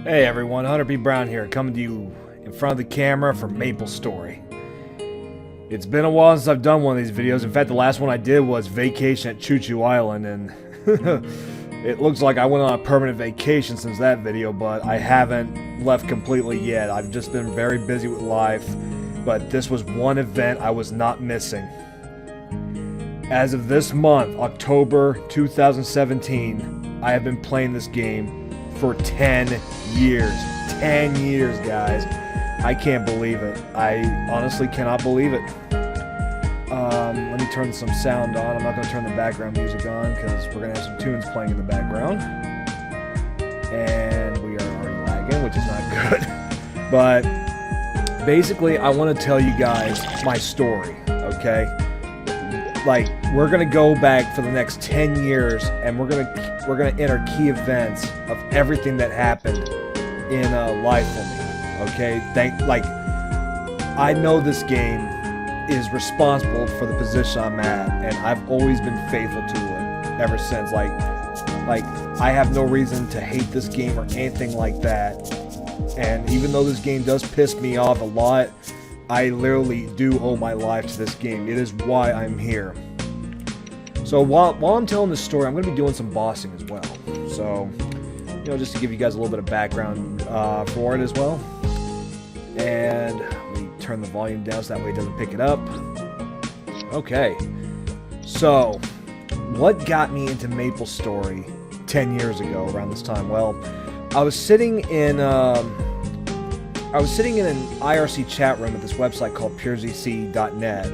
Hey everyone, HunterPBrown here, coming to you in front of the camera for MapleStory. It's been a while since I've done one of these videos. In fact, the last one I did was Vacation at Choo-Choo Island, and it looks like I went on a permanent vacation since that video, but I haven't left completely yet. I've just been very busy with life, but this was one event I was not missing. As of this month, October 2017, I have been playing this game for 10 years. 10 years, guys. I can't believe it. I honestly cannot believe it. Let me turn some sound on. I'm not going to turn the background music on because we're going to have some tunes playing in the background. And we are already lagging, which is not good. But basically, I want to tell you guys my story, okay? Like, we're gonna go back for the next 10 years, and we're gonna enter key events of everything that happened in life for me. Okay, I know this game is responsible for the position I'm at, and I've always been faithful to it ever since. Like I have no reason to hate this game or anything like that. And even though this game does piss me off a lot, I literally do owe my life to this game. It is why I'm here. So while I'm telling this story, I'm going to be doing some bossing as well. So, you know, just to give you guys a little bit of background for it as well. And let me turn the volume down so that way it doesn't pick it up. Okay. So, what got me into MapleStory 10 years ago around this time? Well, I was sitting in an IRC chat room at this website called purezc.net.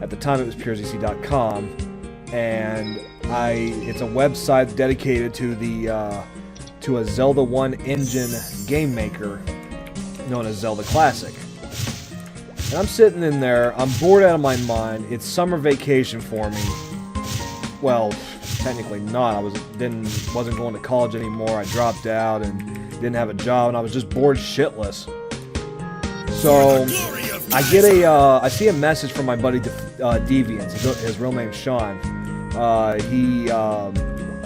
At the time it was purezc.com, and it's a website dedicated to a Zelda 1 engine game maker known as Zelda Classic. And I'm sitting in there, I'm bored out of my mind. It's summer vacation for me. Well, technically not. I wasn't going to college anymore. I dropped out and didn't have a job, and I was just bored shitless. So I see a message from my buddy Deviants. His real name's Sean.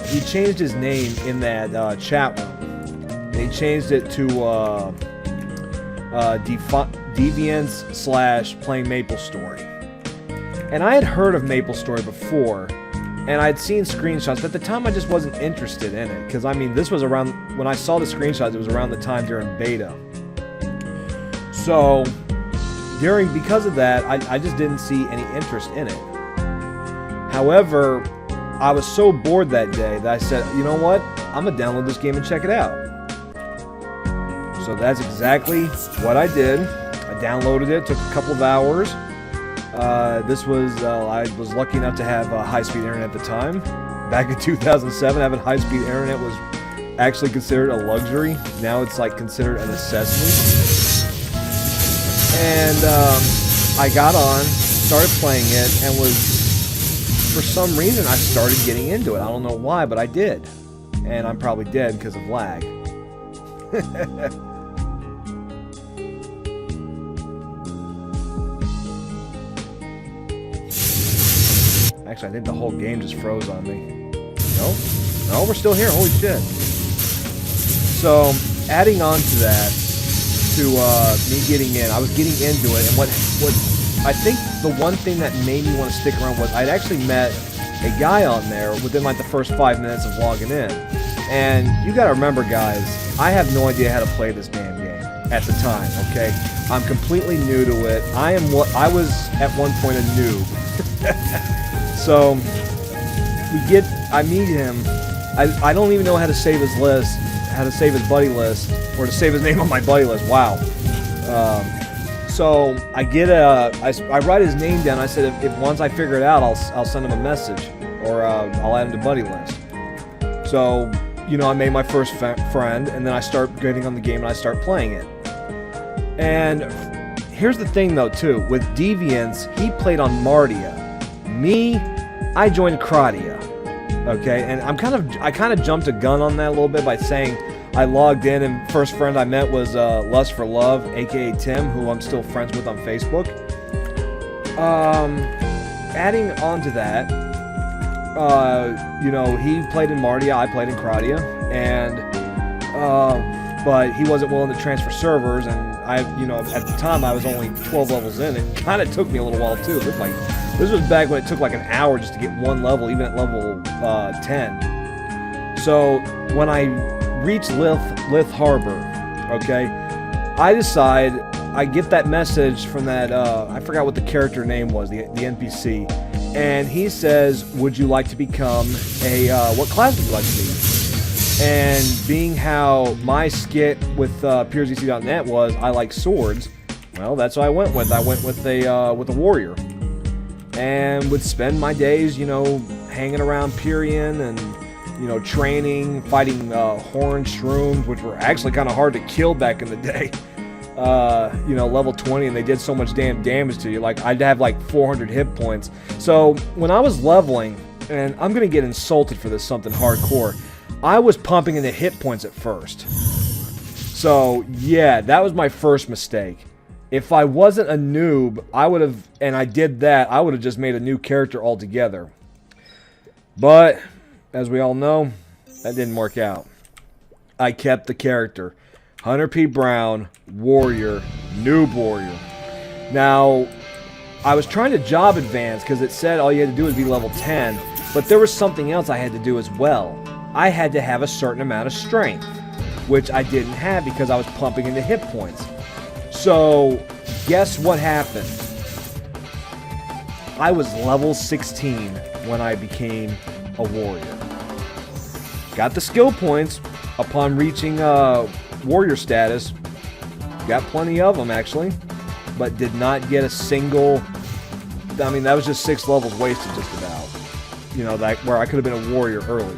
He changed his name in that chat room. He changed it to Deviants / playing MapleStory. And I had heard of MapleStory before, and I'd seen screenshots, but at the time I just wasn't interested in it, because I mean, this was around when I saw the screenshots. It was around the time during beta. So, because of that, I just didn't see any interest in it. However, I was so bored that day that I said, you know what? I'm going to download this game and check it out. So that's exactly what I did. I downloaded it. It took a couple of hours. I was lucky enough to have high-speed internet at the time. Back in 2007, having high-speed internet was actually considered a luxury. Now it's like considered a necessity. And I got on, started playing it, and for some reason, I started getting into it. I don't know why, but I did. And I'm probably dead because of lag. Actually, I think the whole game just froze on me. No, we're still here. Holy shit. So, adding on to that, to me getting in, I was getting into it, and what I think the one thing that made me want to stick around was I'd actually met a guy on there within like the first 5 minutes of logging in. And you gotta remember, guys, I have no idea how to play this damn game at the time, okay? I'm completely new to it. I was at one point a noob. So I meet him. I don't even know how to save his list, how to save his buddy list, or to save his name on my buddy list. Wow. So I write his name down. I said if once I figure it out, I'll send him a message, or I'll add him to buddy list. So, you know, I made my first friend, and then I start getting on the game and I start playing it. And here's the thing though too, with Deviants, he played on Mardia. Me, I joined Kradia. Okay, and I kind of jumped a gun on that a little bit by saying I logged in, and first friend I met was Lust for Love, aka Tim, who I'm still friends with on Facebook. Adding on to that, you know, he played in Mardia, I played in Kradia, and but he wasn't willing to transfer servers, and at the time I was only 12 levels in. It kind of took me a little while too. This was back when it took like an hour just to get one level, even at level 10. So when I reached Lith Harbor, okay, I get that message from that, I forgot what the character name was, the NPC, and he says, would you like to become what class would you like to be? And being how my skit with PureZC.net was, I like swords, well, that's what I went with. I went with a warrior, and would spend my days, hanging around Purian and, training, fighting horned shrooms, which were actually kind of hard to kill back in the day. Level 20, and they did so much damn damage to you. Like, I'd have like 400 hit points. So when I was leveling, and I'm gonna get insulted for this, something hardcore, I was pumping into hit points at first. So yeah, that was my first mistake. If I wasn't a noob, I would have, and I did that, I would have just made a new character altogether. But as we all know, that didn't work out. I kept the character. HunterPBrown, warrior, noob warrior. Now, I was trying to job advance because it said all you had to do was be level 10, but there was something else I had to do as well. I had to have a certain amount of strength, which I didn't have because I was pumping into hit points. So, guess what happened? I was level 16 when I became a warrior. Got the skill points upon reaching warrior status. Got plenty of them actually, but did not get a single. I mean, that was just 6 levels wasted just about. That where I could have been a warrior early.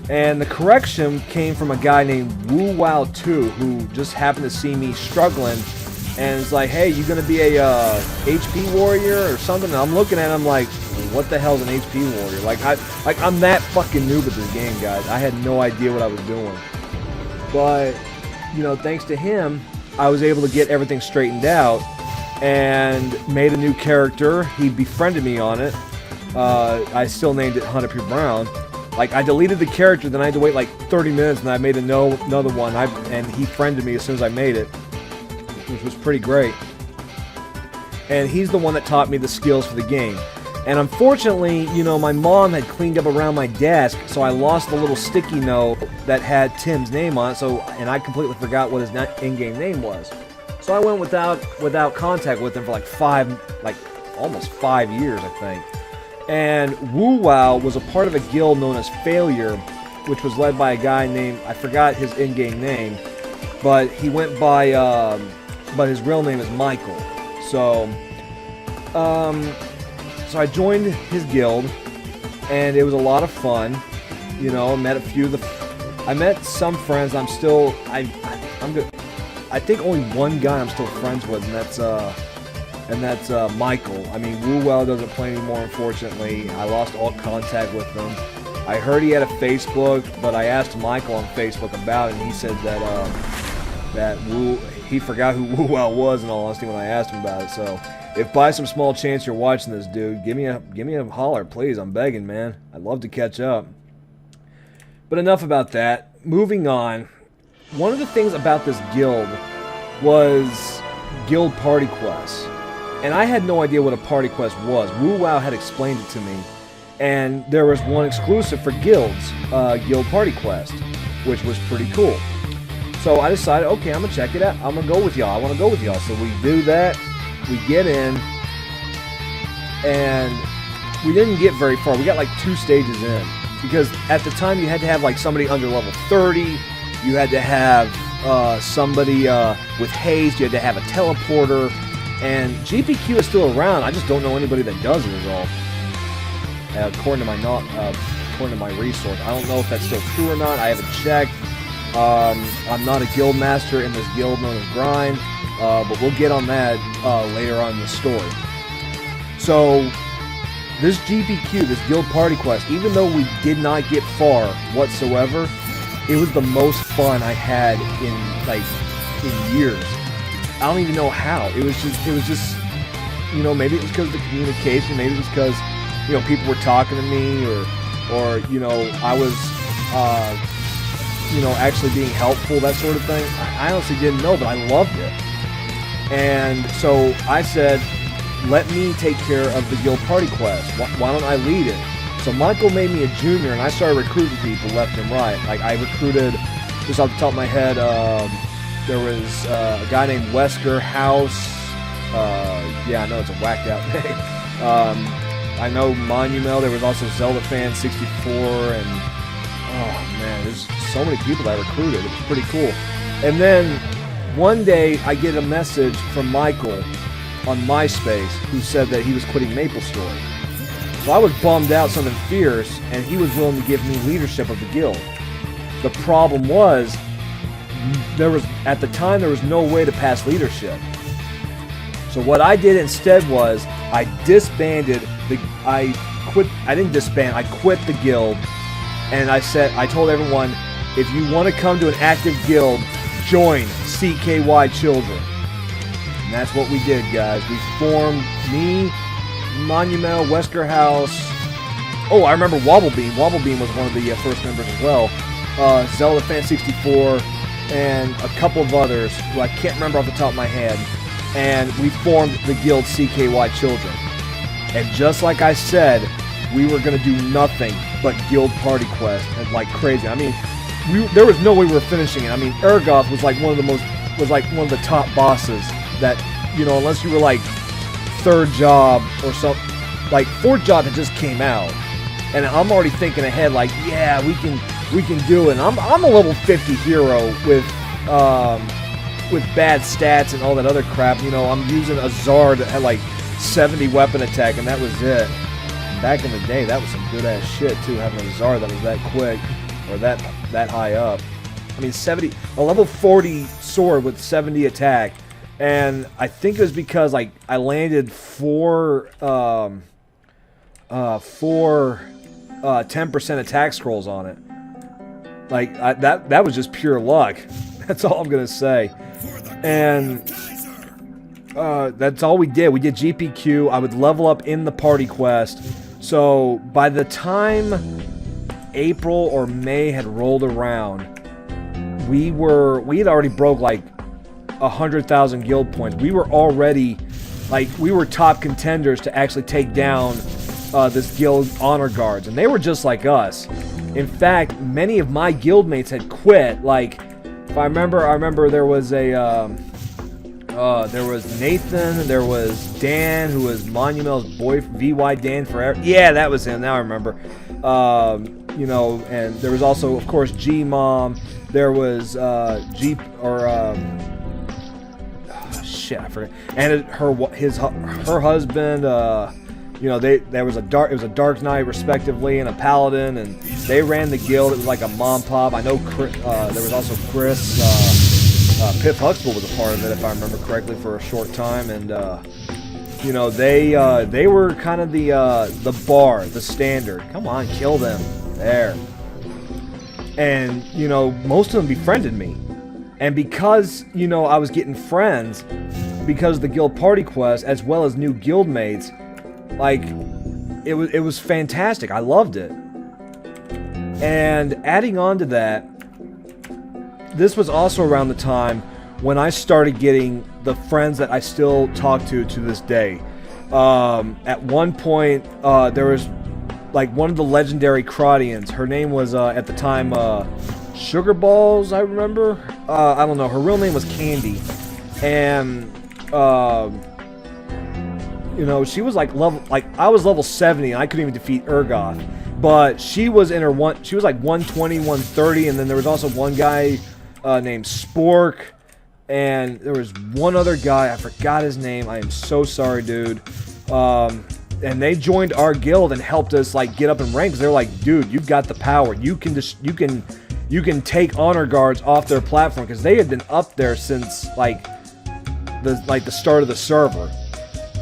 And the correction came from a guy named WooWow2 who just happened to see me struggling and is like, hey, you gonna be a HP warrior or something? And I'm looking at him like, what the hell's an HP warrior? I'm that fucking noob at this game, guys. I had no idea what I was doing. But, thanks to him, I was able to get everything straightened out and made a new character. He befriended me on it. I still named it HunterPBrown. Like, I deleted the character, then I had to wait like 30 minutes, and I made another one, and he friended me as soon as I made it, which was pretty great. And he's the one that taught me the skills for the game. And unfortunately, my mom had cleaned up around my desk, so I lost the little sticky note that had Tim's name on it, and I completely forgot what his in-game name was. So I went without contact with him for almost 5 years, I think. And WooWow was a part of a guild known as Failure, which was led by a guy named, I forgot his in-game name, but he went by, but his real name is Michael. So I joined his guild, and it was a lot of fun. I met some friends. I'm good. I think only one guy I'm still friends with, and that's Michael. I mean, WooWow doesn't play anymore, unfortunately. I lost all contact with him. I heard he had a Facebook, but I asked Michael on Facebook about it, and he said that he forgot who WooWow was, in all honesty, when I asked him about it. So, if by some small chance you're watching this, dude, give me a holler, please. I'm begging, man. I'd love to catch up. But enough about that. Moving on. One of the things about this guild was guild party quests. And I had no idea what a party quest was. WooWow had explained it to me. And there was one exclusive for guilds, Guild Party Quest, which was pretty cool. So I decided, okay, I'm going to check it out. I'm going to go with y'all. I want to go with y'all. So we do that. We get in. And we didn't get very far. We got like 2 stages in. Because at the time you had to have like somebody under level 30. You had to have somebody with haste. You had to have a teleporter. And GPQ is still around. I just don't know anybody that does it at all. According to my resource. I don't know if that's still true or not. I haven't checked. I'm not a guild master in this guild known as Grind, but we'll get on that later on in the story. So, this GPQ, this Guild Party Quest, even though we did not get far whatsoever, it was the most fun I had in years. I don't even know how. It was just, maybe it was because of the communication, maybe it was because, people were talking to me, or I was, you know, actually being helpful, that sort of thing. I honestly didn't know, but I loved it. And so I said, let me take care of the guild party quest. Why don't I lead it? So Michael made me a junior, and I started recruiting people left and right. Like, I recruited, just off the top of my head, there was a guy named Wesker House. Yeah, I know it's a whacked out name. I know Monumental. There was also Zelda Fan 64, and oh man, there's so many people that I recruited. It was pretty cool. And then one day I get a message from Michael on MySpace who said that he was quitting MapleStory. So I was bummed out, something fierce, and he was willing to give me leadership of the guild. The problem was, at the time there was no way to pass leadership. So what I did instead was I disbanded I quit the guild, and I told everyone, if you want to come to an active guild, join CKY Children. And that's what we did, guys. We formed, me, Monumental, Wesker House. Oh, I remember Wobblebeam. Wobblebeam was one of the first members as well. Zelda Fan 64, and a couple of others who I can't remember off the top of my head. And we formed the guild CKY Children. And just like I said, we were going to do nothing but guild party quests and like crazy. I mean, there was no way we were finishing it. I mean, Urgoth was like one of the top bosses that, you know, unless you were like third job or something, like fourth job that just came out. And I'm already thinking ahead, like, yeah, we can do it. And I'm a level 50 hero with bad stats and all that other crap. You know, I'm using a Zard that had like 70 weapon attack, and that was it. Back in the day, that was some good ass shit too, having a Zard that was that quick or that high up. I mean, a level 40 sword with 70 attack, and I think it was because like I landed four 10% attack scrolls on it. Like that was just pure luck. That's all I'm gonna say. And that's all we did. We did GPQ. I would level up in the party quest. So by the time April or May had rolled around, we had already broke like 100,000 guild points. We were already we were top contenders to actually take down this guild honor guards, and they were just like us. In fact, many of my guild mates had quit. Like, if I remember there was there was Nathan, there was Dan, who was Monumental's boy, VY Dan Forever. Yeah, that was him. Now I remember. You know, and there was also, of course, G-Mom. There was shit, I forget. And her husband. You know, it was a Dark Knight, respectively, and a Paladin, and they ran the guild. It was like a mom pop. I know there was also Chris. Piff Huxtable was a part of it, if I remember correctly, for a short time, and you know, they were kind of the bar, the standard. Come on, kill them there. And you know, most of them befriended me, and because, you know, I was getting friends because of the guild party quest as well as new guild mates. Like, it was fantastic. I loved it. And adding on to that, this was also around the time when I started getting the friends that I still talk to this day. At one point, there was like one of the legendary Crodians. Her name was at the time Sugar Balls, I remember. I don't know. Her real name was Candy, and you know, she was I was level 70 and I couldn't even defeat Urgoth. But she was she was like 120, 130, and then there was also one guy named Spork, and there was one other guy, I forgot his name. I am so sorry, dude. And they joined our guild and helped us like get up in rank, because they're like, dude, you've got the power. You can take honor guards off their platform, because they had been up there since like the start of the server.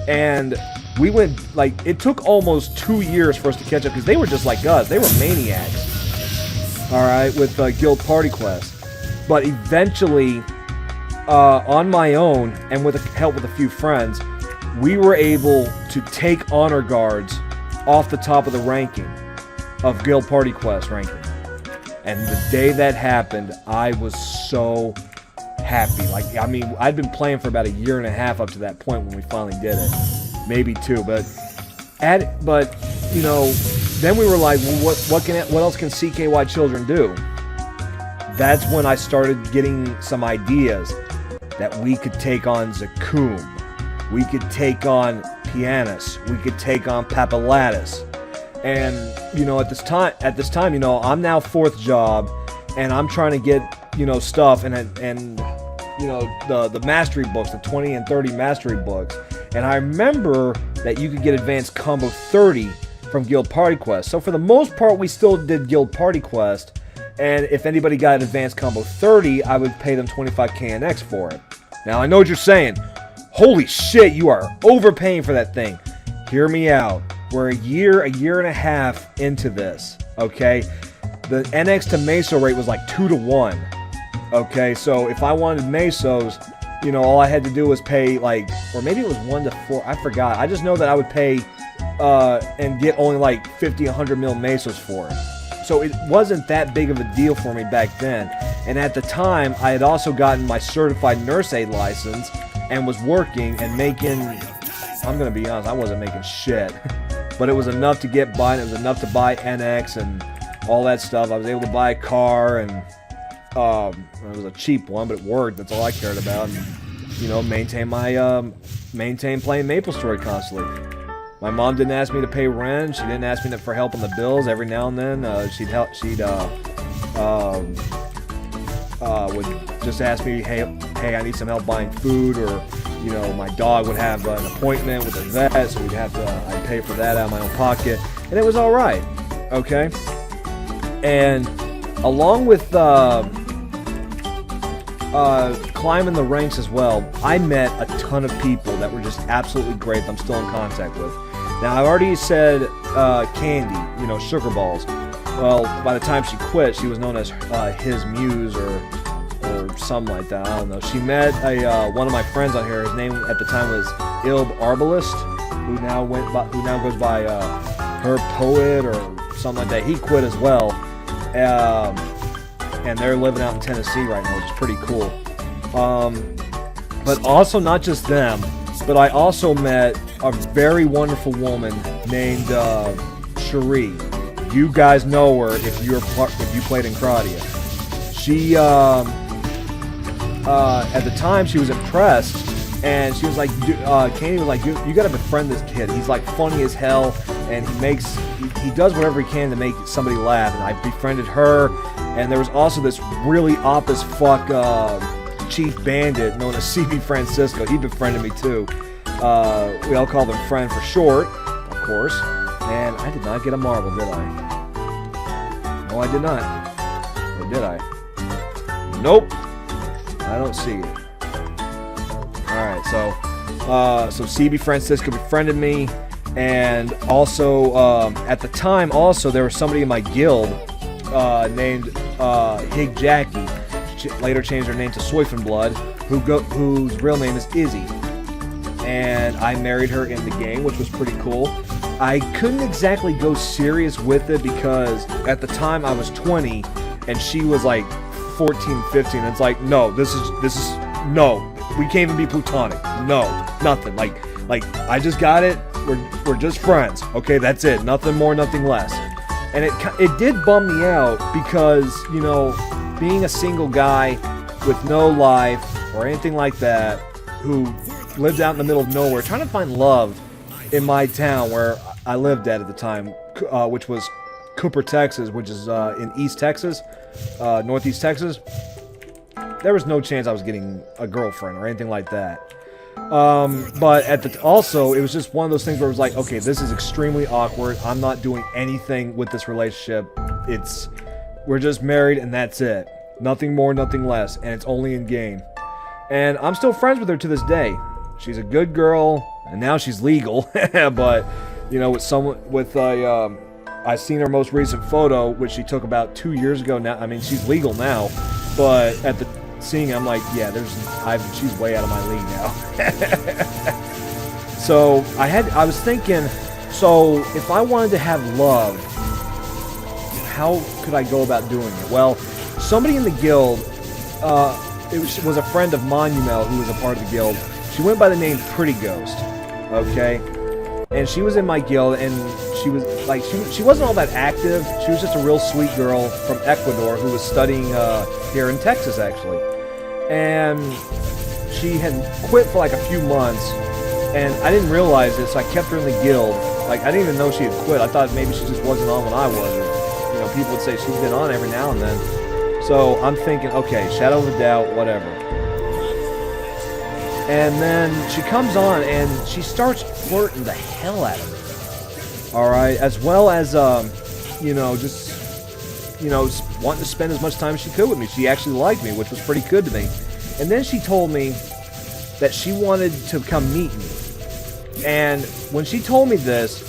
And we went, like, it took almost 2 years for us to catch up, because they were just like us. They were maniacs, alright, with guild party quests. But eventually, on my own, and with the help with a few friends, we were able to take honor guards off the top of the ranking of guild party quest ranking. And the day that happened, I was so happy. Like, I mean, I'd been playing for about a year and a half up to that point when we finally did it. Maybe 2, but you know, then we were like, well, what else can CKY Children do? That's when I started getting some ideas that we could take on Zakum, we could take on Pianus, we could take on Papalatus. And, you know, at this time, you know, I'm now 4th job, and I'm trying to get, you know, stuff, and you know, the mastery books, the 20 and 30 mastery books. And I remember that you could get advanced combo 30 from Guild Party Quest. So for the most part, we still did Guild Party Quest. And if anybody got advanced combo 30, I would pay them 25k NX for it. Now, I know what you're saying. Holy shit, you are overpaying for that thing. Hear me out. We're a year and a half into this, okay? The NX to Meso rate was like 2 to 1. Okay, so if I wanted Mesos, you know, all I had to do was pay like, or maybe it was 1 to 4, I forgot. I just know that I would pay and get only like 50, 100 mil Mesos for it. So it wasn't that big of a deal for me back then. And at the time, I had also gotten my certified nurse aid license and was working and making, I'm going to be honest, I wasn't making shit. But it was enough to get by, and it was enough to buy NX and all that stuff. I was able to buy a car, and it was a cheap one, but it worked. That's all I cared about. And, you know, maintain playing MapleStory constantly. My mom didn't ask me to pay rent. She didn't ask me for help on the bills. Every now and then, she'd would just ask me, hey, I need some help buying food, or, you know, my dog would have an appointment with a vet, so I'd pay for that out of my own pocket, and it was all right, okay? And along with climbing the ranks as well, I met a ton of people that were just absolutely great that I'm still in contact with. Now, I already said Candy, you know, Sugar Balls. Well, by the time she quit, she was known as his muse or something like that. I don't know. She met one of my friends on here. His name at the time was Ilb Arbalist, who now goes by her poet or something like that. He quit as well, and they're living out in Tennessee right now, which is pretty cool. But also not just them, but I also met a very wonderful woman named Cherie. You guys know her if you played in Cradia. She at the time she was impressed, and she was like, Candy was like, you gotta befriend this kid. He's like funny as hell, and he does whatever he can to make somebody laugh. And I befriended her, and there was also this really op as fuck chief bandit known as CB Francisco. He befriended me too. We all called him Friend for short, of course. And I did not get a marble, did I? No, I did not. Or did I? Nope. I don't see it. Alright, so CB Francisco befriended me, and also, at the time, also, there was somebody in my guild named Hig Jackie. She later changed her name to Soifenblood, whose real name is Izzy. And I married her in the game, which was pretty cool. I couldn't exactly go serious with it because at the time I was 20 and she was like 14, 15. It's like, no, this is no. We can't even be platonic. No, nothing. Like I just got it. We're just friends. Okay, that's it. Nothing more, nothing less. And it did bum me out because, you know, being a single guy with no life or anything like that, who lived out in the middle of nowhere, trying to find love in my town where I lived at the time, which was Cooper, Texas, which is in East Texas, Northeast Texas. There was no chance I was getting a girlfriend or anything like that. But also, it was just one of those things where it was like, okay, this is extremely awkward. I'm not doing anything with this relationship. We're just married and that's it. Nothing more, nothing less, and it's only in game. And I'm still friends with her to this day. She's a good girl, and now she's legal. But, you know, I seen her most recent photo, which she took about 2 years ago now. I mean, she's legal now, but at the seeing, I'm like, yeah, she's way out of my league now. So I was thinking, so if I wanted to have love, how could I go about doing it? Well, somebody in the guild, it was a friend of Monument who was a part of the guild. She went by the name Pretty Ghost, okay? And she was in my guild, and she was like, she wasn't all that active. She was just a real sweet girl from Ecuador who was studying here in Texas, actually. And she had quit for like a few months, and I didn't realize it, so I kept her in the guild. Like, I didn't even know she had quit. I thought maybe she just wasn't on when I was. Or, you know, people would say she's been on every now and then. So I'm thinking, okay, shadow of a doubt, whatever. And then she comes on and she starts flirting the hell out of me. Alright, as well as, you know, just, you know, wanting to spend as much time as she could with me. She actually liked me, which was pretty good to me. And then she told me that she wanted to come meet me. And when she told me this,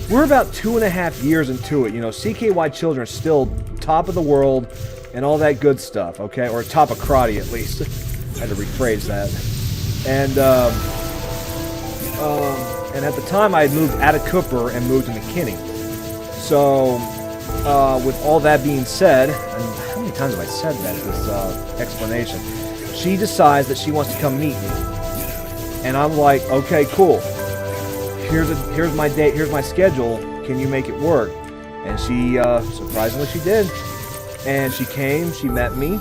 we're about 2.5 years into it. You know, CKY Children are still top of the world and all that good stuff, okay? Or top of karate, at least. I had to rephrase that. And at the time, I had moved out of Cooper and moved to McKinney. So, with all that being said, and how many times have I said that, this explanation? She decides that she wants to come meet me. And I'm like, okay, cool. Here's my date, here's my schedule. Can you make it work? And she, surprisingly, she did. And she came, she met me,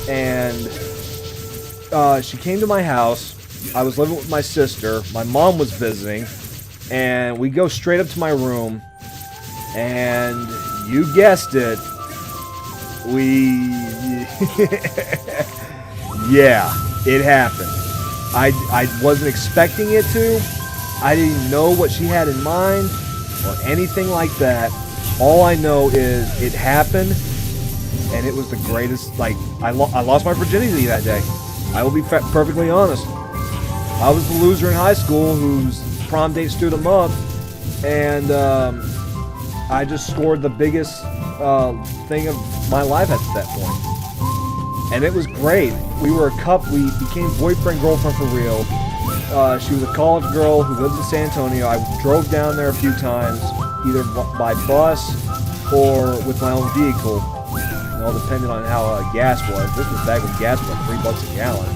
and she came to my house. I was living with my sister. My mom was visiting. And we go straight up to my room. And you guessed it. Yeah, it happened. I wasn't expecting it to. I didn't know what she had in mind or anything like that. All I know is it happened. And it was the greatest, like, I lost my virginity that day. I will be perfectly honest. I was the loser in high school whose prom date stood him up, and I just scored the biggest thing of my life at that point. And it was great. We were a couple. We became boyfriend, girlfriend for real. She was a college girl who lived in San Antonio. I drove down there a few times, either by bus or with my own vehicle. All depending on how gas was. This was back when gas was like $3 a gallon.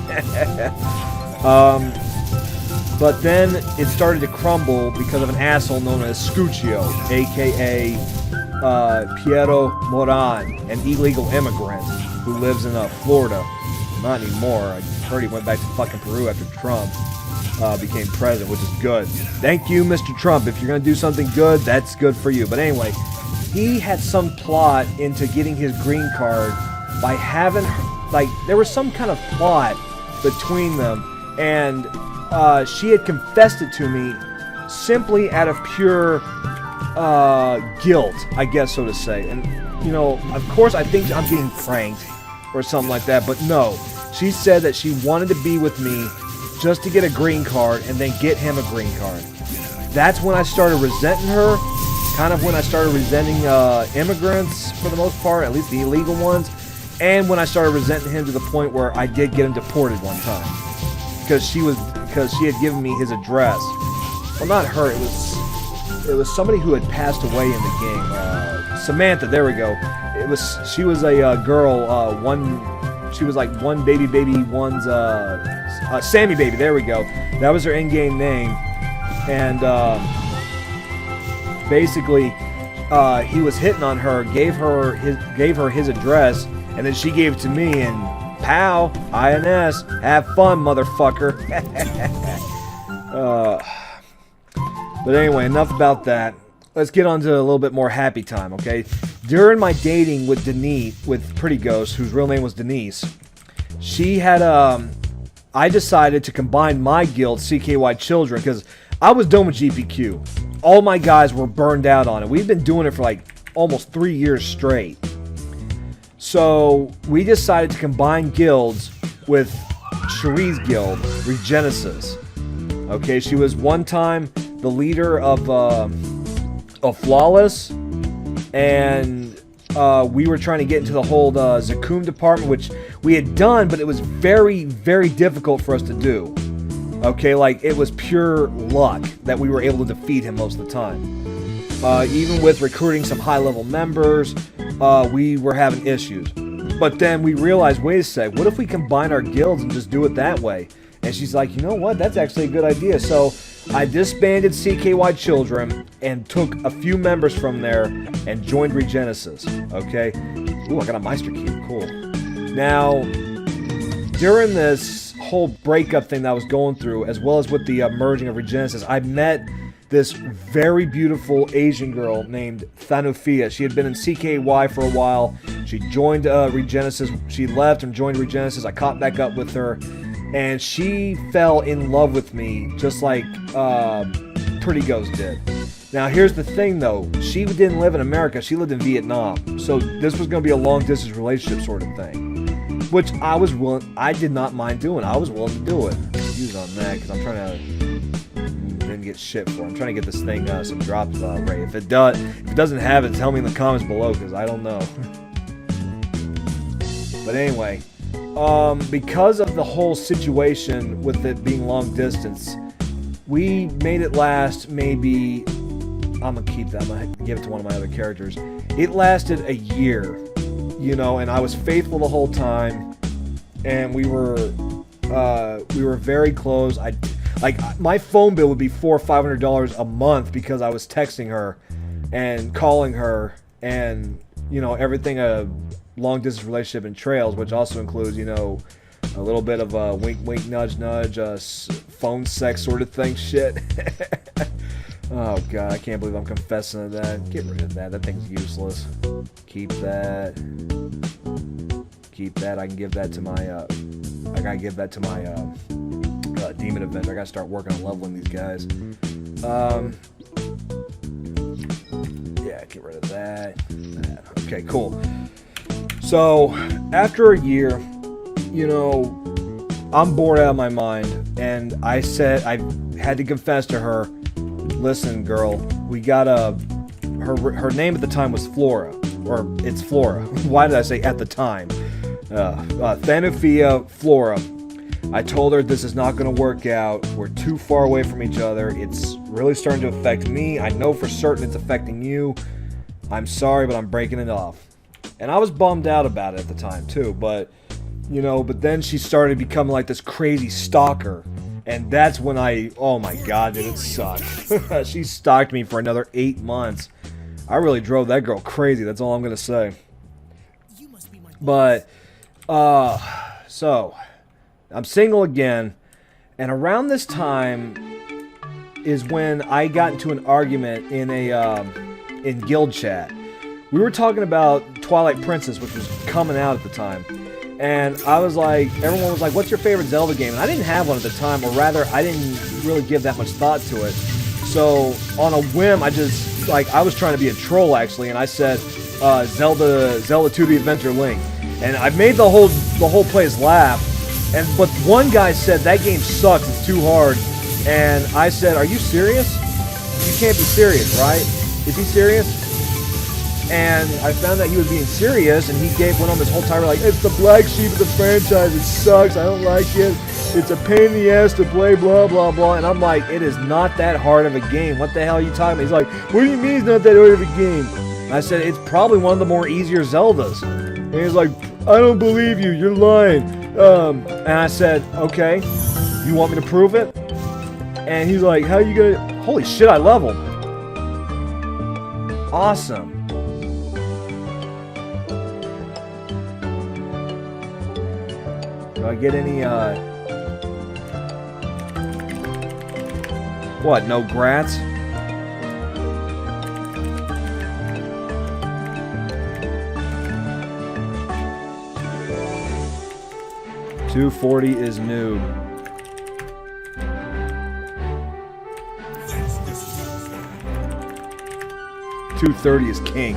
But then it started to crumble because of an asshole known as Scuccio, a.k.a. Piero Moran, an illegal immigrant who lives in Florida. Not anymore. I heard he went back to fucking Peru after Trump became president, which is good. Thank you, Mr. Trump. If you're going to do something good, that's good for you. But anyway, he had some plot into getting his green card by having, like, there was some kind of plot between them, and she had confessed it to me simply out of pure guilt, I guess, so to say. And, you know, of course I think I'm getting pranked or something like that, but no. She said that she wanted to be with me just to get a green card and then get him a green card. That's when I started resenting her. Kind of when I started resenting immigrants for the most part, at least the illegal ones, and when I started resenting him to the point where I did get him deported one time because she had given me his address. Well, not her. It was somebody who had passed away in the game. Samantha. There we go. She was a girl. She was like one baby one's Sammy baby. There we go. That was her in-game name, and. Basically, he was hitting on her, gave her his address, and then she gave it to me, and pow, INS, have fun, motherfucker. But anyway, enough about that. Let's get on to a little bit more happy time, okay? During my dating with Pretty Ghost, whose real name was Denise, she had, I decided to combine my guild, CKY Children, because I was done with GPQ. All my guys were burned out on it. We've been doing it for like almost 3 years straight. So we decided to combine guilds with Cherie's guild, Regenesis. Okay, she was one time the leader of Flawless, and we were trying to get into the whole Zakum department, which we had done, but it was very, very difficult for us to do. Okay, like, it was pure luck that we were able to defeat him most of the time. Even with recruiting some high-level members, we were having issues. But then we realized, wait a sec, what if we combine our guilds and just do it that way? And she's like, you know what, that's actually a good idea. So I disbanded CKY Children and took a few members from there and joined Regenesis, okay? Ooh, I got a Meister Cube, cool. Now, during this whole breakup thing that I was going through, as well as with the merging of Regenesis, I met this very beautiful Asian girl named Thanufia. She had been in CKY for a while. She joined Regenesis. She left and joined Regenesis. I caught back up with her, and she fell in love with me just like Pretty Ghost did. Now, here's the thing, though. She didn't live in America. She lived in Vietnam. So this was going to be a long-distance relationship sort of thing, which I did not mind doing. I was willing to do it. Use on that, because I'm trying to get shit for. I'm trying to get this thing some drops rate. If it doesn't have it, tell me in the comments below, because I don't know. But anyway, because of the whole situation with it being long distance, we made it last maybe. I'm gonna keep that. I'm gonna give it to one of my other characters. It lasted a year, you know, and I was faithful the whole time, and we were very close. Like, my phone bill would be $400 or $500 a month because I was texting her and calling her and, you know, everything a long-distance relationship entails, which also includes, you know, a little bit of a wink-wink, nudge-nudge, phone sex sort of thing shit. Oh, God, I can't believe I'm confessing to that. Get rid of that. That thing's useless. Keep that. Keep that. I can give that to my, I gotta give that to my, demon event. I gotta start working on leveling these guys. Yeah, get rid of that. Okay, cool. So, after a year, you know, I'm bored out of my mind, and I had to confess to her, listen, girl, we gotta, her name at the time was Flora, or it's Flora. Why did I say at the time? Thanufia Flora. I told her this is not going to work out. We're too far away from each other. It's really starting to affect me. I know for certain it's affecting you. I'm sorry, but I'm breaking it off. And I was bummed out about it at the time, too. But, you know, but then she started becoming like this crazy stalker. And that's when oh my God, did it suck. She stalked me for another 8 months. I really drove that girl crazy. That's all I'm going to say. But, so, I'm single again, and around this time is when I got into an argument in in guild chat. We were talking about Twilight Princess, which was coming out at the time, and I was like, everyone was like, what's your favorite Zelda game? And I didn't have one at the time, or rather, I didn't really give that much thought to it. So, on a whim, I just, like, I was trying to be a troll, actually, and I said, Zelda 2 The Adventure Link. And I made the whole place laugh. But one guy said, that game sucks, it's too hard. And I said, are you serious? You can't be serious, right? Is he serious? And I found that he was being serious, and he went on this whole tirade like, it's the black sheep of the franchise, it sucks, I don't like it, it's a pain in the ass to play, blah, blah, blah. And I'm like, it is not that hard of a game. What the hell are you talking about? He's like, what do you mean it's not that hard of a game? And I said, it's probably one of the more easier Zeldas. And he's like, I don't believe you, you're lying. And I said, okay, you want me to prove it? And he's like, how you gonna... Holy shit, I leveled. Awesome. Do I get any, what, no grats? $240 is noob. $230 is king.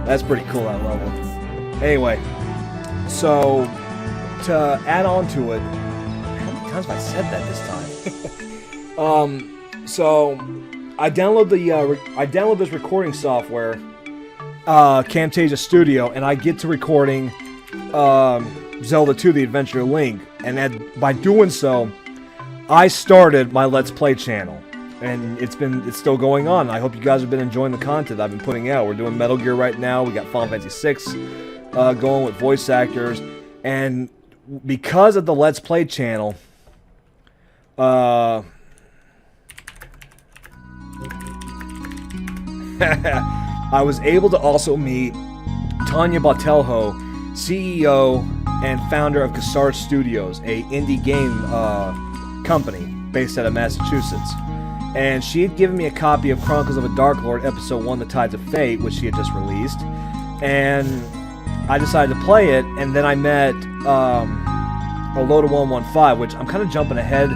That's pretty cool, that level. Anyway, so to add on to it, how many times have I said that this time? So I download this recording software, Camtasia Studio, and I get to recording Zelda 2 The Adventure Link, and by doing so, I started my Let's Play channel. and it's still going on. I hope you guys have been enjoying the content I've been putting out. We're doing Metal Gear right now. We got Final Fantasy VI going with voice actors, and because of the Let's Play channel, I was able to also meet Tanya Botelho, CEO and founder of Cassar Studios, a indie game company based out of Massachusetts. And she had given me a copy of Chronicles of a Dark Lord Episode 1, The Tides of Fate, which she had just released. And I decided to play it, and then I met Oloda 115, which I'm kind of jumping ahead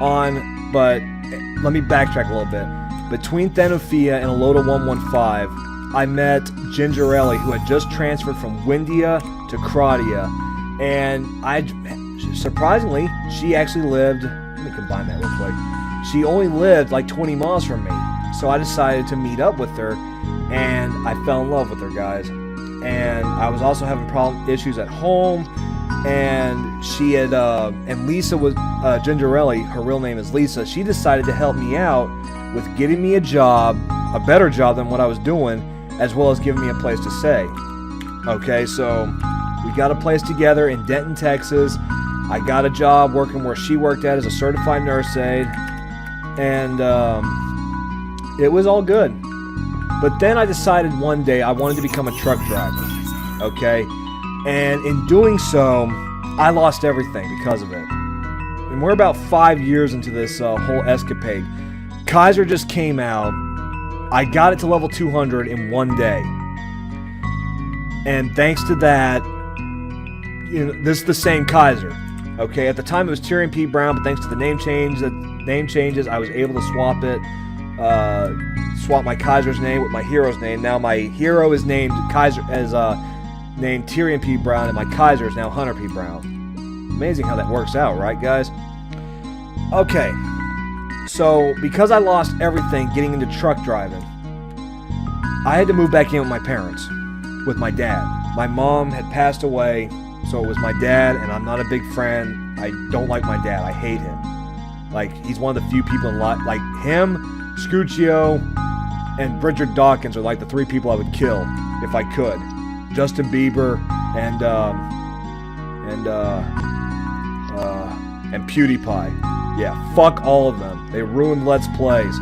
on, but let me backtrack a little bit. Between Thenofia and Oloda 115, I met Gingerelli, who had just transferred from Windia to Kradia, and surprisingly, she actually lived, let me combine that real quick, she only lived like 20 miles from me, so I decided to meet up with her, and I fell in love with her, guys. And I was also having issues at home, and she had, and Lisa was, Gingerelli, her real name is Lisa, she decided to help me out with getting me a job, a better job than what I was doing, as well as giving me a place to stay. Okay, so we got a place together in Denton, Texas. I got a job working where she worked at as a certified nurse aide, and it was all good. But then I decided one day I wanted to become a truck driver, okay? And in doing so, I lost everything because of it. And we're about 5 years into this whole escapade. Kaiser just came out. I got it to level 200 in one day. And thanks to that, you know, this is the same Kaiser. Okay, at the time it was HunterPBrown, but thanks to the name changes, I was able to swap it. Swap my Kaiser's name with my hero's name. Now my hero is named named HunterPBrown, and my Kaiser is now HunterPBrown. Amazing how that works out, right, guys? Okay. So, because I lost everything getting into truck driving, I had to move back in with my parents, with my dad. My mom had passed away, so it was my dad, and I'm not a big fan. I don't like my dad. I hate him. Like, he's one of the few people in life, like him, Scuccio, and Richard Dawkins are like the three people I would kill if I could. Justin Bieber and PewDiePie. Yeah, fuck all of them. They ruined Let's Plays.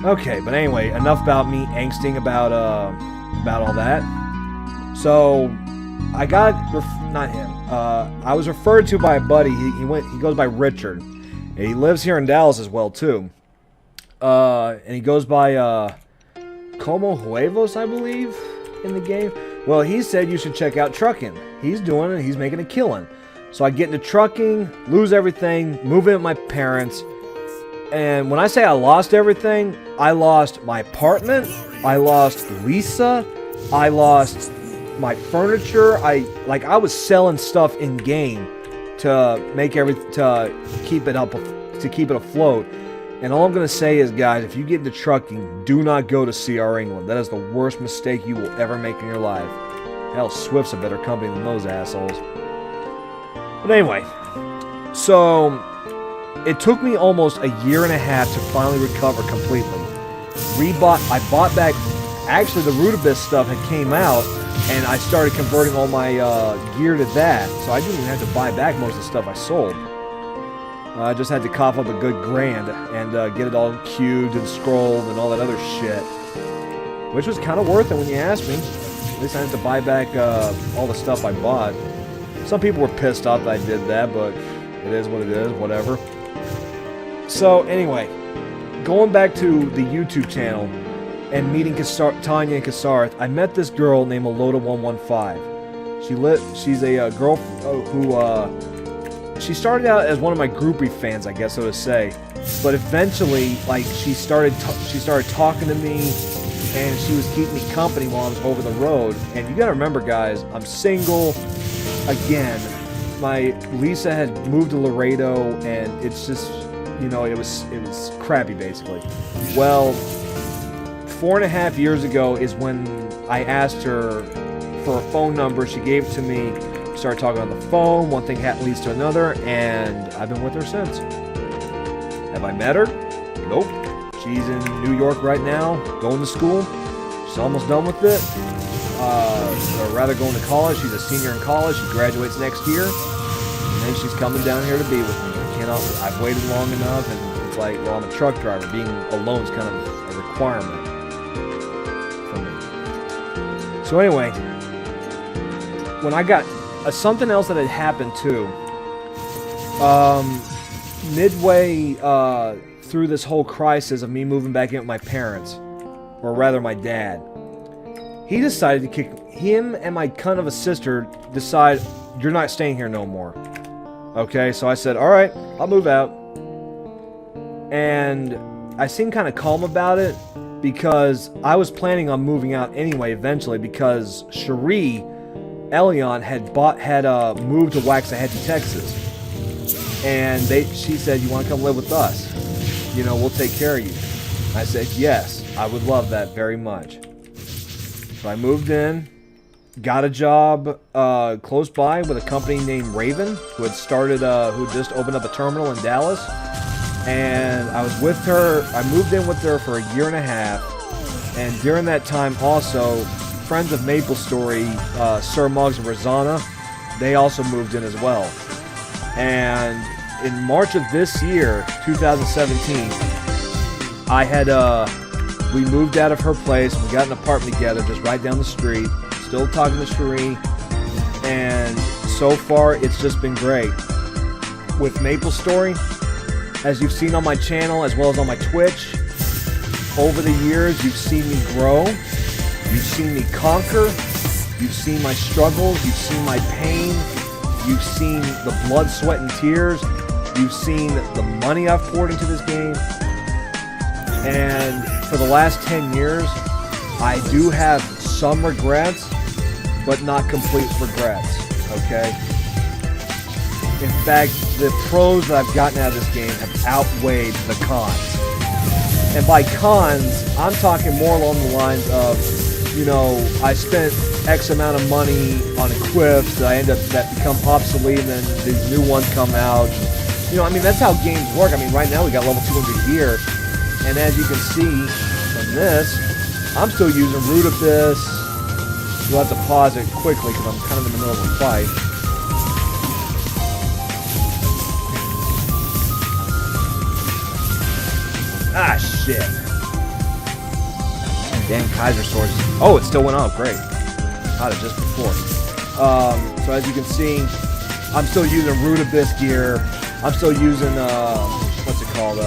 Okay, but anyway, enough about me angsting about all that. So, I got, not him, I was referred to by a buddy. He goes by Richard. And he lives here in Dallas as well, too. And he goes by, Como Huevos, I believe, in the game. Well, he said you should check out trucking. He's doing it, he's making a killing. So I get into trucking, lose everything, move in with my parents, and when I say I lost everything, I lost my apartment, I lost Lisa, I lost my furniture. I was selling stuff in game to keep it afloat. And all I'm gonna say is, guys, if you get into trucking, do not go to CR England. That is the worst mistake you will ever make in your life. Hell, Swift's a better company than those assholes. But anyway, so it took me almost a year and a half to finally recover completely. I bought back, actually the Rudibus stuff had came out, and I started converting all my gear to that, so I didn't even have to buy back most of the stuff I sold. I just had to cough up a good grand and get it all queued and scrolled and all that other shit, which was kind of worth it when you ask me. At least I had to buy back all the stuff I bought. Some people were pissed off that I did that, but it is what it is, whatever. So, anyway, going back to the YouTube channel and meeting Tanya and Kassarth, I met this girl named Oloda 115. She's a girl who, she started out as one of my groupie fans, I guess so to say. But eventually, like, she started talking to me, and she was keeping me company while I was over the road. And you gotta remember, guys, I'm single. Again, my Lisa had moved to Laredo, and it's just, you know, it was crappy, basically. Well, 4.5 years ago is when I asked her for a phone number. She gave it to me. We started talking on the phone. One thing leads to another, and I've been with her since. Have I met her? Nope. She's in New York right now, going to school. She's almost done with it. Or rather going to college. She's a senior in college. She graduates next year. And then she's coming down here to be with me. I've waited long enough, and it's like, well, I'm a truck driver. Being alone is kind of a requirement for me. So anyway, when I got something else that had happened too, midway through this whole crisis of me moving back in with my parents, or rather my dad, he decided to kick him and my cunt of a sister decide, you're not staying here no more. Okay, so I said, all right, I'll move out. And I seemed kind of calm about it because I was planning on moving out anyway eventually, because Cherie Elion had moved to Waxahachie, Texas. And she said, you want to come live with us? You know, we'll take care of you. I said, yes, I would love that very much. So I moved in, got a job close by with a company named Raven, who had started, who just opened up a terminal in Dallas. And I was with her, I moved in with her for a year and a half. And during that time also, friends of MapleStory, Sir Muggs and Rosanna, they also moved in as well. And in March of this year, 2017, I had, we moved out of her place. We got an apartment together just right down the street. Still talking to Cherie. And so far, it's just been great. With MapleStory, as you've seen on my channel, as well as on my Twitch, over the years, you've seen me grow. You've seen me conquer. You've seen my struggles. You've seen my pain. You've seen the blood, sweat, and tears. You've seen the money I've poured into this game. And for the last 10 years, I do have some regrets, but not complete regrets, okay? In fact, the pros that I've gotten out of this game have outweighed the cons. And by cons, I'm talking more along the lines of, you know, I spent X amount of money on equips that that become obsolete, and then these new ones come out. You know, I mean, that's how games work. I mean, right now we got level 200 gear, and as you can see from this, I'm still using Root Abyss. You'll have to pause it quickly because I'm kind of in the middle of a fight. Ah, shit. Damn, Kaiser swords. Oh, it still went off. Great. Not it just before. So as you can see, I'm still using Root Abyss gear. I'm still using, what's it called?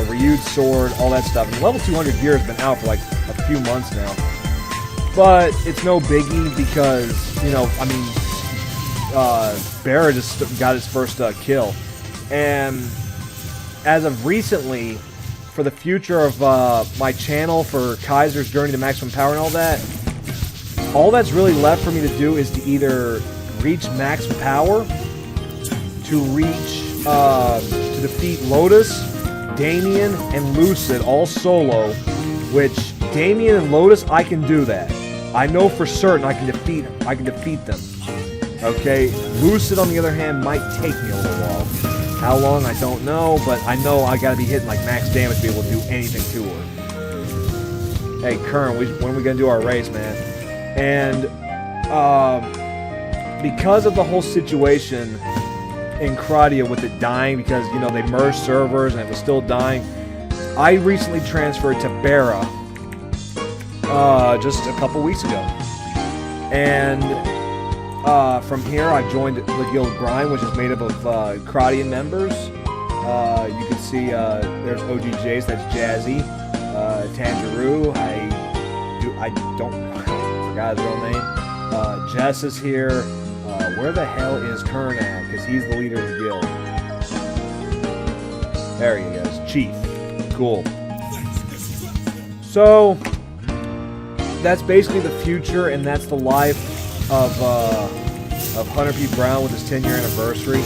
Ryu's sword, all that stuff. And level 200 gear has been out for like a few months now. But it's no biggie because, you know, I mean, Barra just got his first kill. And as of recently, for the future of my channel, for Kaiser's Journey to Maximum Power and all that's really left for me to do is to either reach max power, to defeat Lotus, Damien, and Lucid all solo, which Damien and Lotus, I can do that. I know for certain I can defeat them. Okay, Lucid on the other hand might take me a little while. How long, I don't know, but I know I gotta be hitting like max damage to be able to do anything to her. Hey, Kern, when are we gonna do our race, man? And because of the whole situation in Kradia with it dying, because, you know, they merged servers and it was still dying, I recently transferred to Barra just a couple weeks ago. And from here, I joined the Guild Grind, which is made up of Kradian members. You can see there's OG Jace, that's Jazzy, Tangeroo. I forgot his real name. Jess is here. Where the hell is Kern at? Because he's the leader of the guild. There he is, Chief. Cool. So that's basically the future, and that's the life of HunterPBrown with his 10-year anniversary.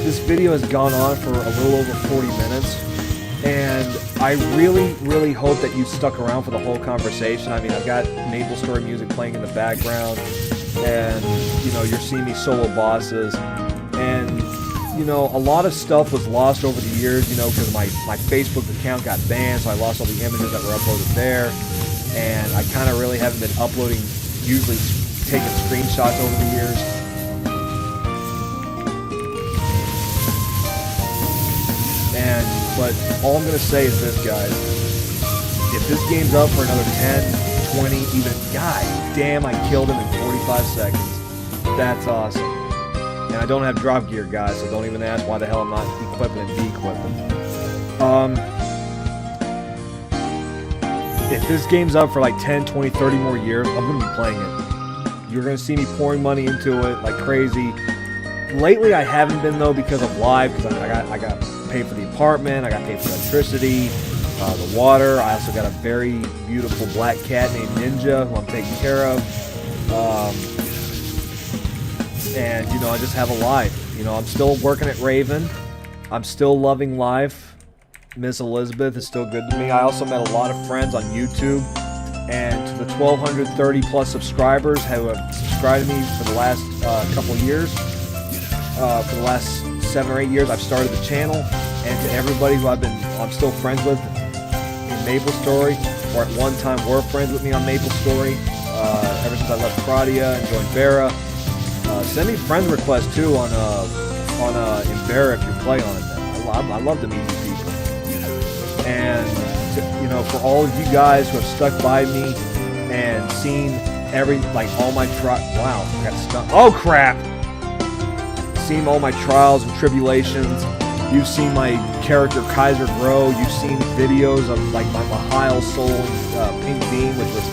This video has gone on for a little over 40 minutes, and I really, really hope that you stuck around for the whole conversation. I mean, I've got MapleStory music playing in the background, and, you know, you're seeing me solo bosses, and you know, a lot of stuff was lost over the years, you know, because my Facebook account got banned, so I lost all the images that were uploaded there. And I kind of really haven't been uploading, usually taking screenshots over the years. But all I'm going to say is this, guys. If this game's up for another 10, 20, even, god damn, I killed him in 45 seconds. That's awesome. And I don't have drop gear, guys, so don't even ask why the hell I'm not equipping and de-equipping. If this game's up for like 10, 20, 30 more years, I'm going to be playing it. You're going to see me pouring money into it like crazy. Lately, I haven't been, though, because of live, because I got paid for the apartment, I got paid for electricity, the water. I also got a very beautiful black cat named Ninja, who I'm taking care of. And, you know, I just have a life. You know, I'm still working at Raven. I'm still loving life. Miss Elizabeth is still good to me. I also met a lot of friends on YouTube. And to the 1,230 plus subscribers who have subscribed to me for the last couple of years, for the last 7 or 8 years I've started the channel, and to everybody who I'm still friends with in MapleStory, or at one time were friends with me on MapleStory, ever since I left Cradia and joined Vera. Send me friend requests too on in Vera if you play on it. I love to meet new people. And to, you know, for all of you guys who have stuck by me and seen all my wow, I got stuck. Oh crap! Seen all my trials and tribulations. You've seen my character Kaiser grow. You've seen videos of like my Mahile Soul and Pink Beam, which was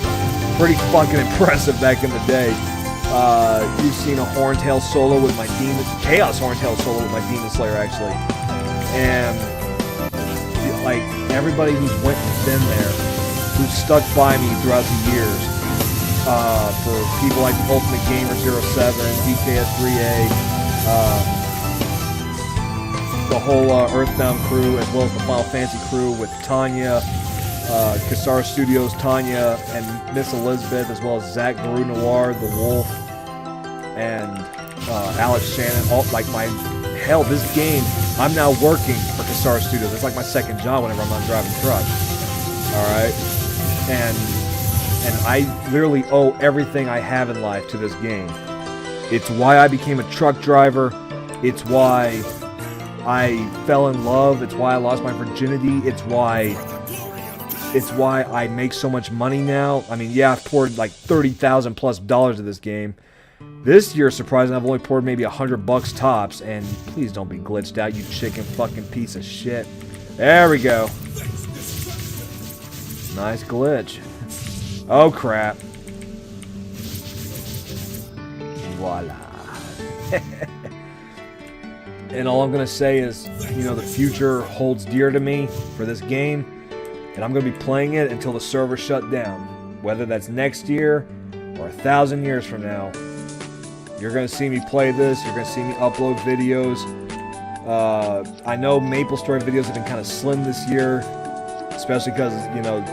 pretty fucking impressive back in the day. You've seen a Horntail solo with my Chaos Horntail solo with my Demon Slayer actually, and like everybody who's been there, who's stuck by me throughout the years. For people like the Ultimate Gamer 07, DKS3A. The whole Earthbound crew, as well as the Final Fantasy crew with Tanya, Kasar Studios, Tanya, and Miss Elizabeth, as well as Zach Garu Noir, The Wolf, and Alex Shannon. This game, I'm now working for Kasar Studios. It's like my second job whenever I'm not driving truck. Alright? And I literally owe everything I have in life to this game. It's why I became a truck driver. It's why I fell in love. It's why I lost my virginity. It's why I make so much money now. I mean, yeah, I've poured like $30,000 plus into this game. This year, surprisingly, I've only poured maybe $100 tops. And please don't be glitched out, you chicken fucking piece of shit. There we go. Nice glitch. Oh crap. Voila. And all I'm going to say is, you know, the future holds dear to me for this game, and I'm going to be playing it until the server shut down. Whether that's next year or 1,000 years from now, you're going to see me play this, you're going to see me upload videos. I know MapleStory videos have been kind of slim this year, especially because, you know,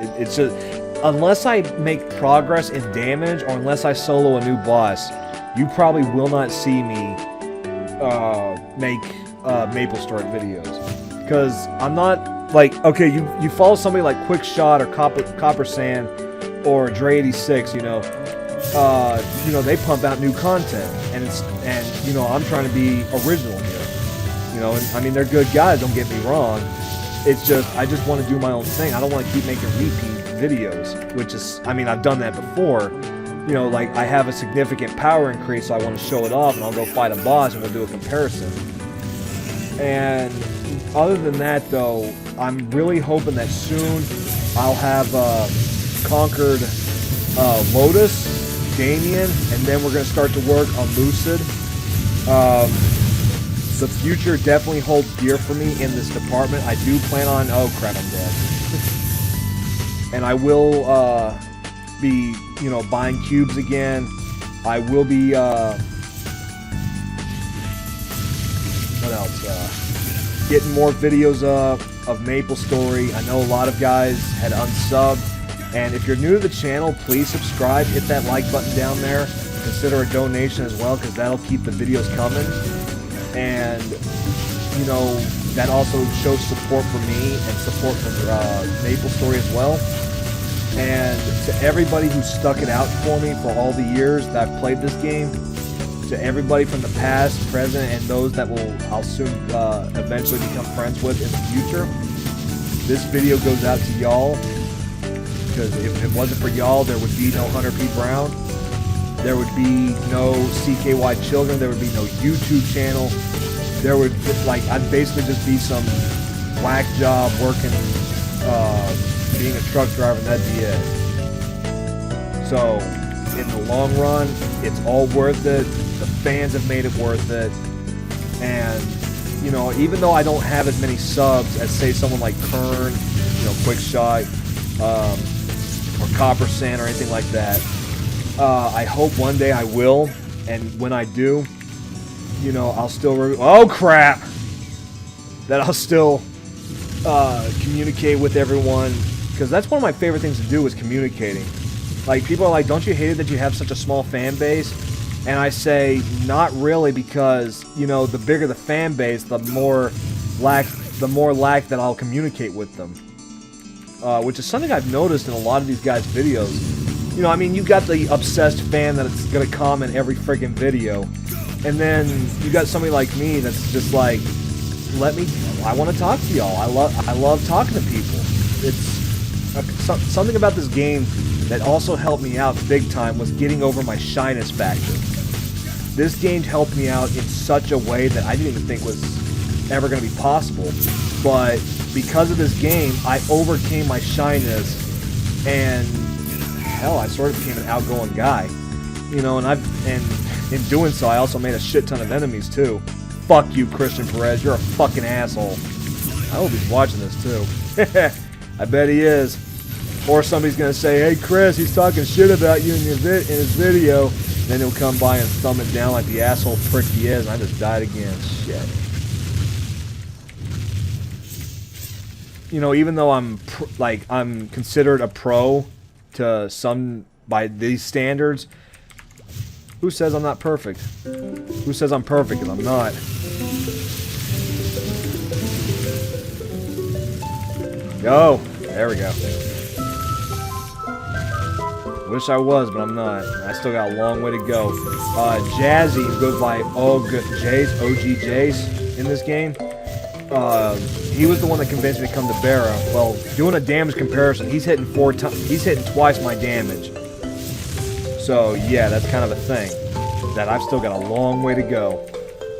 it's just, unless I make progress in damage or unless I solo a new boss, you probably will not see me make MapleStory videos, because I'm not like, okay, you follow somebody like Quick Shot or Copper Sand or Dre86, you know, they pump out new content, and you know, I'm trying to be original here, you know, and I mean, they're good guys, don't get me wrong. It's just, I just want to do my own thing. I don't want to keep making repeat videos, which is, I mean, I've done that before. You know, like, I have a significant power increase, so I want to show it off, and I'll go fight a boss, and we'll do a comparison. And other than that, though, I'm really hoping that soon I'll have conquered Lotus, Damien, and then we're going to start to work on Lucid. The future definitely holds dear for me in this department. I do plan on... Oh, crap, I'm dead. And I will be, you know, buying cubes again. I will be... what else? Getting more videos up of MapleStory. I know a lot of guys had unsubbed. And if you're new to the channel, please subscribe. Hit that like button down there. Consider a donation as well, because that'll keep the videos coming. and you know, that also shows support for me and support from MapleStory as well. And to everybody who stuck it out for me for all the years that I've played this game, to everybody from the past, present, and those that I'll soon eventually become friends with in the future, this video goes out to y'all, because if it wasn't for y'all, there would be no HunterPBrown, there would be no CKY Children, there would be no YouTube channel, there would, like, I'd basically just be some whack job working, being a truck driver, and that'd be it. So, in the long run, it's all worth it. The fans have made it worth it. And, you know, even though I don't have as many subs as, say, someone like Kern, you know, Quick Shot, or Copper Sand, or anything like that, I hope one day I will. And when I do, you know, I'll still... Oh, crap! That I'll still communicate with everyone. Because that's one of my favorite things to do, is communicating. Like, people are like, don't you hate it that you have such a small fan base? And I say, not really, because, you know, the bigger the fan base, the more lack that I'll communicate with them. Which is something I've noticed in a lot of these guys' videos. You know, I mean, you got the obsessed fan that's gonna comment every friggin' video. And then you got somebody like me that's just like, I want to talk to y'all. I love talking to people. It's something about this game that also helped me out big time was getting over my shyness factor. This game helped me out in such a way that I didn't even think was ever going to be possible. But because of this game, I overcame my shyness, and hell, I sort of became an outgoing guy. You know, and in doing so, I also made a shit ton of enemies too. Fuck you, Christian Perez. You're a fucking asshole. I hope he's watching this too. I bet he is. Or somebody's gonna say, "Hey, Chris, he's talking shit about you in his video." Then he'll come by and thumb it down like the asshole prick he is. And I just died again. Shit. You know, even though I'm considered a pro to some by these standards. Who says I'm not perfect? Who says I'm perfect? Because I'm not. Go! There we go. Wish I was, but I'm not. I still got a long way to go. Jazzy, who goes by OG Jace in this game, he was the one that convinced me to come to Barra. Well, doing a damage comparison, he's hitting twice my damage. So, yeah, that's kind of a thing. That I've still got a long way to go.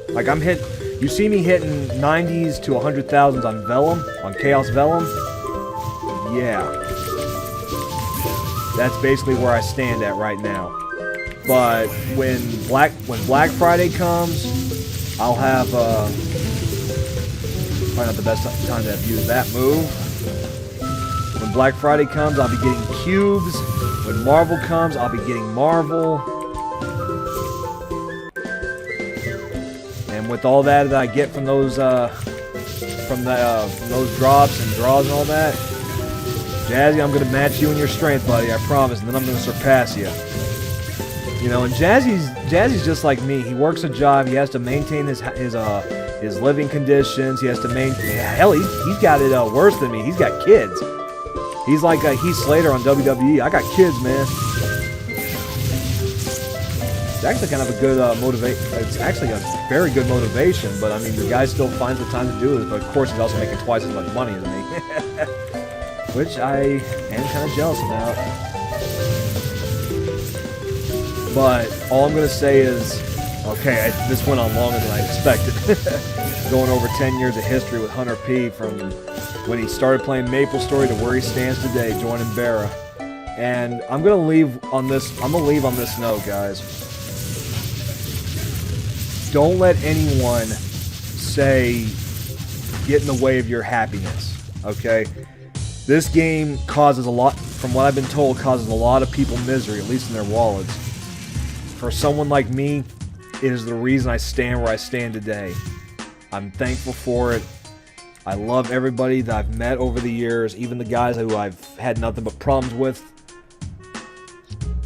Like, you see me hitting 90s to 100,000s on Vellum, on Chaos Vellum. Yeah. That's basically where I stand at right now. But when Black Friday comes, I'll have, probably not the best time to have used that move. When Black Friday comes, I'll be getting cubes. When Marvel comes, I'll be getting Marvel. And with all that I get from those from those drops and draws and all that, Jazzy, I'm gonna match you in your strength, buddy. I promise. And then I'm gonna surpass you. You know, and Jazzy's just like me. He works a job. He has to maintain his living conditions. He has to maintain. Hell, he's got it worse than me. He's got kids. He's like Heath Slater on WWE. I got kids, man. It's actually kind of a good It's actually a very good motivation, but I mean, the guy still finds the time to do it. But of course, he's also making twice as much money as me, which I am kind of jealous about. But all I'm gonna say is, okay, this went on longer than I expected. Going over 10 years of history with Hunter P, from when he started playing MapleStory to where he stands today, joining Barra. And I'm gonna leave on this note, guys. Don't let anyone get in the way of your happiness, okay? This game causes a lot, from what I've been told, causes a lot of people misery, at least in their wallets. For someone like me, it is the reason I stand where I stand today. I'm thankful for it. I love everybody that I've met over the years, even the guys who I've had nothing but problems with.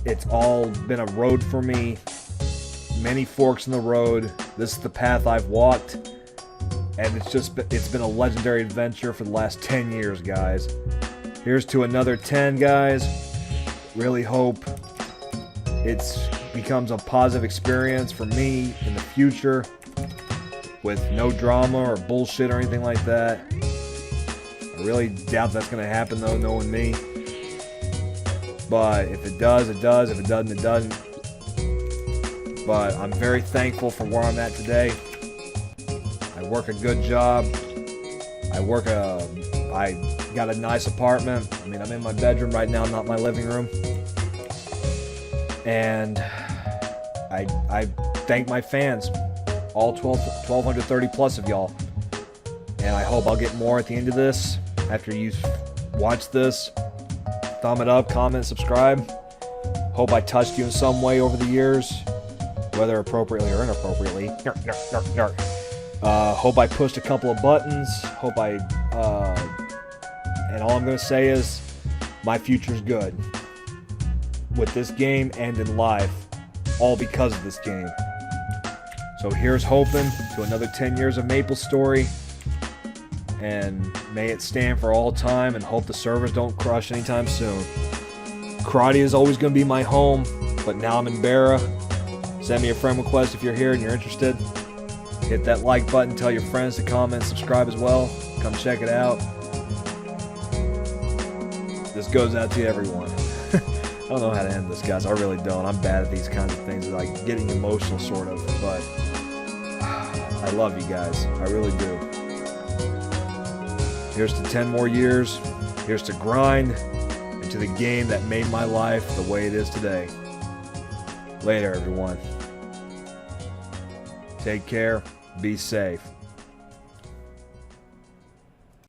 It's all been a road for me. Many forks in the road. This is the path I've walked, and it's been a legendary adventure for the last 10 years, guys. Here's to another 10, guys. Really hope it becomes a positive experience for me in the future with no drama or bullshit or anything like that. I really doubt that's going to happen, though, knowing me. But if it does, it does. If it doesn't, it doesn't. But I'm very thankful for where I'm at today. I work a good job. I got a nice apartment. I mean, I'm in my bedroom right now, not my living room. And I thank my fans, all 1,230 plus of y'all. And I hope I'll get more at the end of this. After you watch this, thumb it up, comment, subscribe. Hope I touched you in some way over the years, whether appropriately or inappropriately. Hope I pushed a couple of buttons. And all I'm going to say is, my future's good. With this game and in life, all because of this game. So here's hoping to another 10 years of MapleStory, and may it stand for all time, and hope the servers don't crush anytime soon. Karate is always going to be my home, but now I'm in Barra. Send me a friend request if you're here and you're interested. Hit that like button, tell your friends to comment, subscribe as well. Come check it out. This goes out to everyone. I don't know how to end this, guys. I really don't. I'm bad at these kinds of things, like getting emotional, sort of. But I love you guys. I really do. Here's to 10 more years. Here's to grind, and to the game that made my life the way it is today. Later, everyone. Take care. Be safe.